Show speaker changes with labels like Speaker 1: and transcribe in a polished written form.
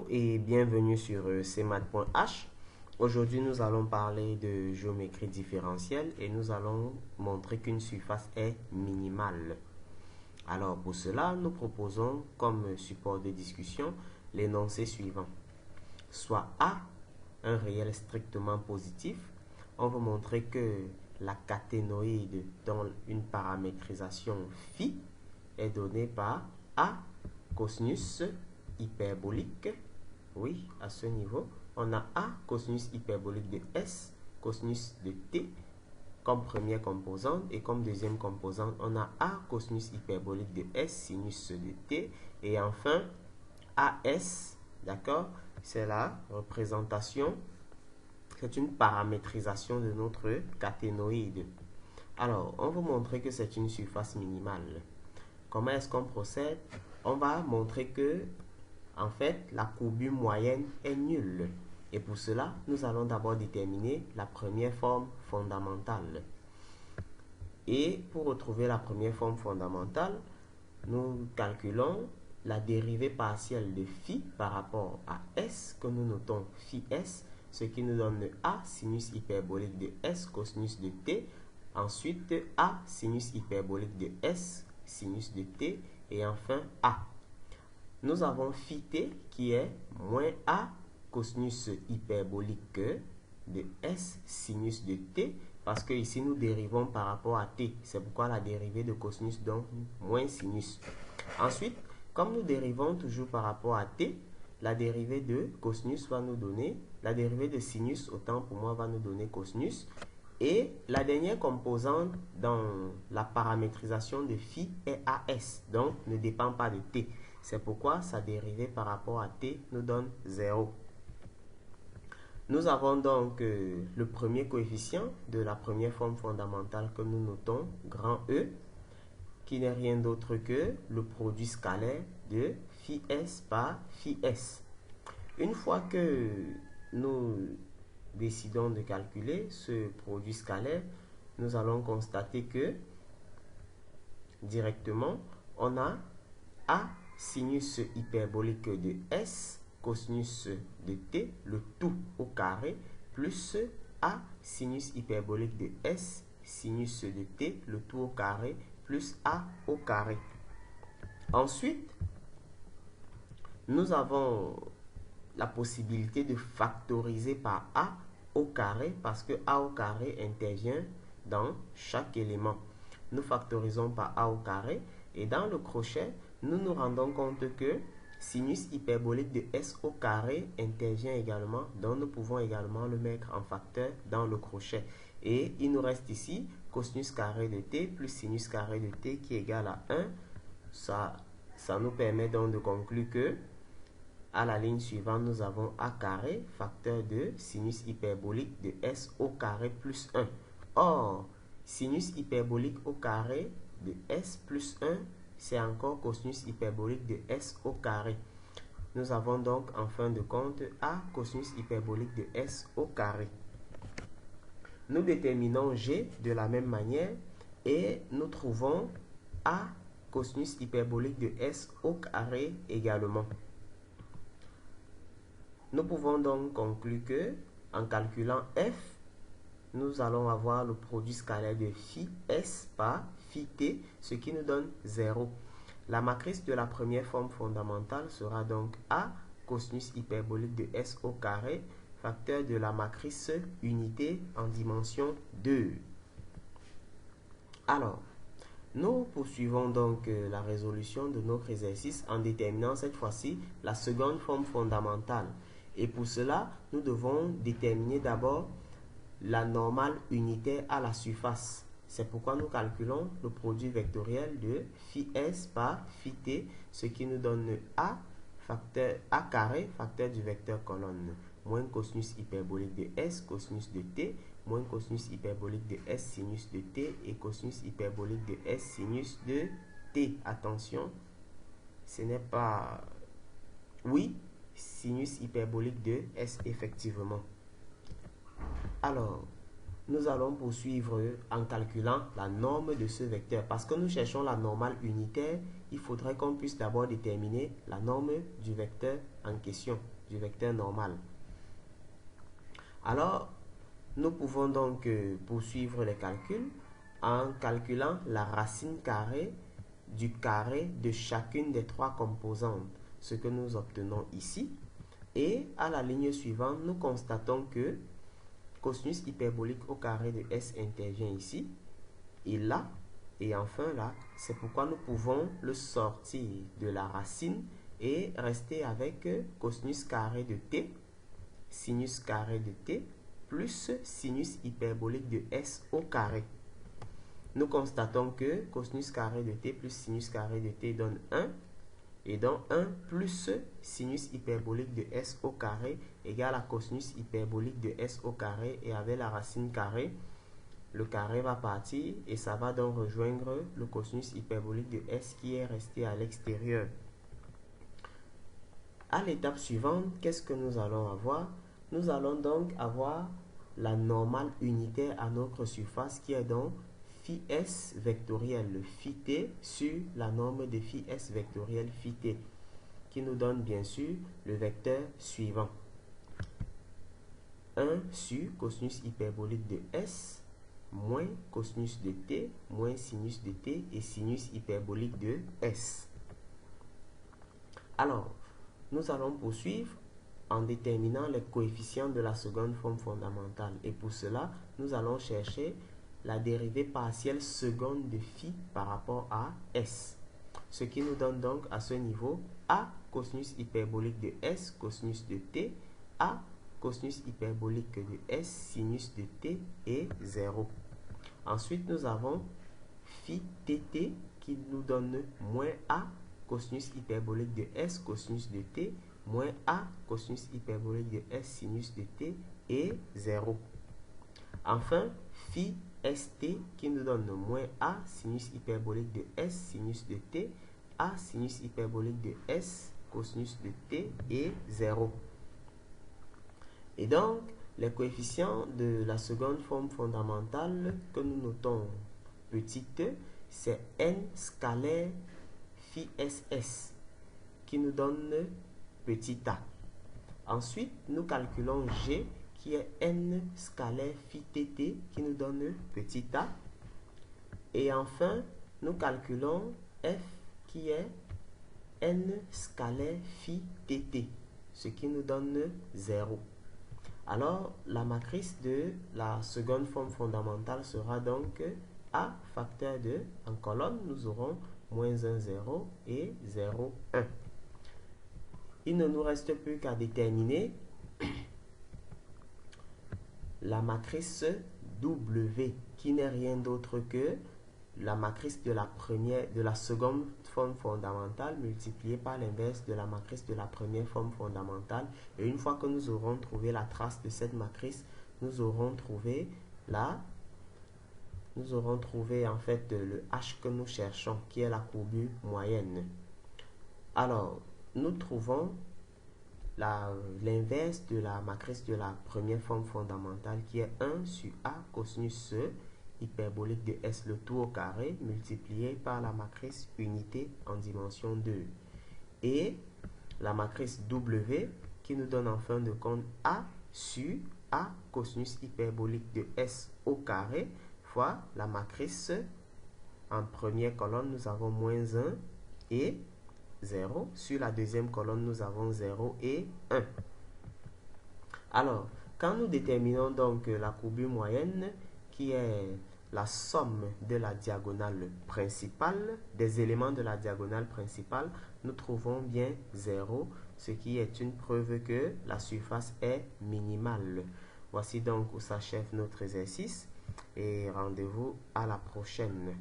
Speaker 1: et bienvenue sur cmath.h. Aujourd'hui, nous allons parler de géométrie différentielle et nous allons montrer qu'une surface est minimale. Alors, pour cela, nous proposons comme support de discussion l'énoncé suivant. Soit A, un réel strictement positif, on va montrer que la caténoïde dans une paramétrisation phi est donnée par A cosinus hyperbolique. Oui, à ce niveau, on a A cosinus hyperbolique de S cosinus de T comme première composante, et comme deuxième composante, on a A cosinus hyperbolique de S sinus de T, et enfin AS, d'accord, c'est la représentation, c'est une paramétrisation de notre caténoïde. Alors, on va montrer que c'est une surface minimale. Comment est-ce qu'on procède? On va montrer que, en fait, la courbure moyenne est nulle. Et pour cela, nous allons d'abord déterminer la première forme fondamentale. Et pour retrouver la première forme fondamentale, nous calculons la dérivée partielle de phi par rapport à S, que nous notons phi S, ce qui nous donne le A sinus hyperbolique de S cosinus de T. Ensuite, A sinus hyperbolique de S sinus de T. Et enfin, A. Nous avons phi T qui est moins A cosinus hyperbolique de S sinus de T, parce que ici nous dérivons par rapport à T. C'est pourquoi la dérivée de cosinus donne moins sinus. Ensuite, comme nous dérivons toujours par rapport à T, la dérivée de cosinus va nous donner, la dérivée de sinus, autant pour moi, va nous donner cosinus. Et la dernière composante dans la paramétrisation de phi est AS, donc ne dépend pas de T. C'est pourquoi sa dérivée par rapport à T nous donne 0. Nous avons donc le premier coefficient de la première forme fondamentale que nous notons, grand E, qui n'est rien d'autre que le produit scalaire de phi S par phi S. Une fois que nous décidons de calculer ce produit scalaire, nous allons constater que directement, on a A sinus hyperbolique de S cosinus de T, le tout au carré, plus A sinus hyperbolique de S sinus de T, le tout au carré, plus A au carré. Ensuite, nous avons la possibilité de factoriser par A au carré, parce que A au carré intervient dans chaque élément. Nous factorisons par A au carré, et dans le crochet, nous nous rendons compte que sinus hyperbolique de S au carré intervient également, donc nous pouvons également le mettre en facteur dans le crochet. Et il nous reste ici cosinus carré de T plus sinus carré de T qui est égal à 1. Ça nous permet donc de conclure que à la ligne suivante, nous avons A carré, facteur de sinus hyperbolique de S au carré plus 1. Or, sinus hyperbolique au carré de S plus 1, c'est encore cosinus hyperbolique de S au carré. Nous avons donc en fin de compte A cosinus hyperbolique de S au carré. Nous déterminons G de la même manière et nous trouvons A cosinus hyperbolique de S au carré également. Nous pouvons donc conclure que, en calculant F, nous allons avoir le produit scalaire de phi S par phi T, ce qui nous donne 0. La matrice de la première forme fondamentale sera donc A cosinus hyperbolique de S au carré, facteur de la matrice unité en dimension 2. Alors, nous poursuivons donc la résolution de notre exercice en déterminant cette fois-ci la seconde forme fondamentale. Et pour cela, nous devons déterminer d'abord la normale unitaire à la surface. C'est pourquoi nous calculons le produit vectoriel de phi S par phi T, ce qui nous donne A, facteur A carré, facteur du vecteur colonne, moins cosinus hyperbolique de S, cosinus de T, moins cosinus hyperbolique de S, sinus de T, et cosinus hyperbolique de S, sinus de T. Attention, ce n'est pas... Oui, sinus hyperbolique de S effectivement. Alors, nous allons poursuivre en calculant la norme de ce vecteur, parce que nous cherchons la normale unitaire il faudrait qu'on puisse d'abord déterminer la norme du vecteur en question, du vecteur normal. Alors, nous pouvons donc poursuivre les calculs en calculant la racine carrée du carré de chacune des trois composantes, ce que nous obtenons ici. Et à la ligne suivante, nous constatons que cosinus hyperbolique au carré de S intervient ici et là, et enfin là. C'est pourquoi nous pouvons le sortir de la racine et rester avec cosinus carré de t, sinus carré de t, plus sinus hyperbolique de S au carré. Nous constatons que cosinus carré de t plus sinus carré de t donne 1. Et donc 1 plus sinus hyperbolique de S au carré égale à cosinus hyperbolique de S au carré. Et avec la racine carrée, le carré va partir et ça va donc rejoindre le cosinus hyperbolique de S qui est resté à l'extérieur. À l'étape suivante, qu'est-ce que nous allons avoir? Nous allons donc avoir la normale unitaire à notre surface qui est donc phi S vectoriel, le phi t sur la norme de phi S vectoriel phi t, qui nous donne bien sûr le vecteur suivant. 1 sur cosinus hyperbolique de S moins cosinus de t moins sinus de t et sinus hyperbolique de S. Alors, nous allons poursuivre en déterminant les coefficients de la seconde forme fondamentale. Et pour cela, nous allons chercher la dérivée partielle seconde de phi par rapport à S. Ce qui nous donne donc à ce niveau A cosinus hyperbolique de S cosinus de t, A cosinus hyperbolique de S sinus de t est 0. Ensuite, nous avons phi tt qui nous donne moins A cosinus hyperbolique de S cosinus de t moins A cosinus hyperbolique de S sinus de t est 0. Enfin, phi st qui nous donne moins A sinus hyperbolique de S sinus de t, A sinus hyperbolique de S cosinus de t est 0. Et donc, les coefficients de la seconde forme fondamentale que nous notons petit e, c'est n scalaire phi ss qui nous donne petit a. Ensuite, nous calculons g qui est n scalaire phi tt qui nous donne petit a. Et enfin, nous calculons f qui est n scalaire phi tt, ce qui nous donne 0. Alors, la matrice de la seconde forme fondamentale sera donc A facteur de, en colonne, nous aurons moins 1, 0 et 0, 1. Il ne nous reste plus qu'à déterminer la matrice W, qui n'est rien d'autre que la matrice de la seconde forme fondamentale multipliée par l'inverse de la matrice de la première forme fondamentale. Et une fois que nous aurons trouvé la trace de cette matrice, nous aurons trouvé en fait le H que nous cherchons, qui est la courbure moyenne. Alors, nous trouvons l'inverse de la matrice de la première forme fondamentale, qui est 1 sur A cosinus hyperbolique de S le tout au carré multiplié par la matrice unité en dimension 2 et la matrice W qui nous donne en fin de compte A sur A cosinus hyperbolique de S au carré fois la matrice en première colonne nous avons moins 1 et 0, sur la deuxième colonne nous avons 0 et 1. Alors, quand nous déterminons donc la courbure moyenne qui est la somme de la diagonale principale, des éléments de la diagonale principale, nous trouvons bien 0, ce qui est une preuve que la surface est minimale. Voici donc où s'achève notre exercice et rendez-vous à la prochaine.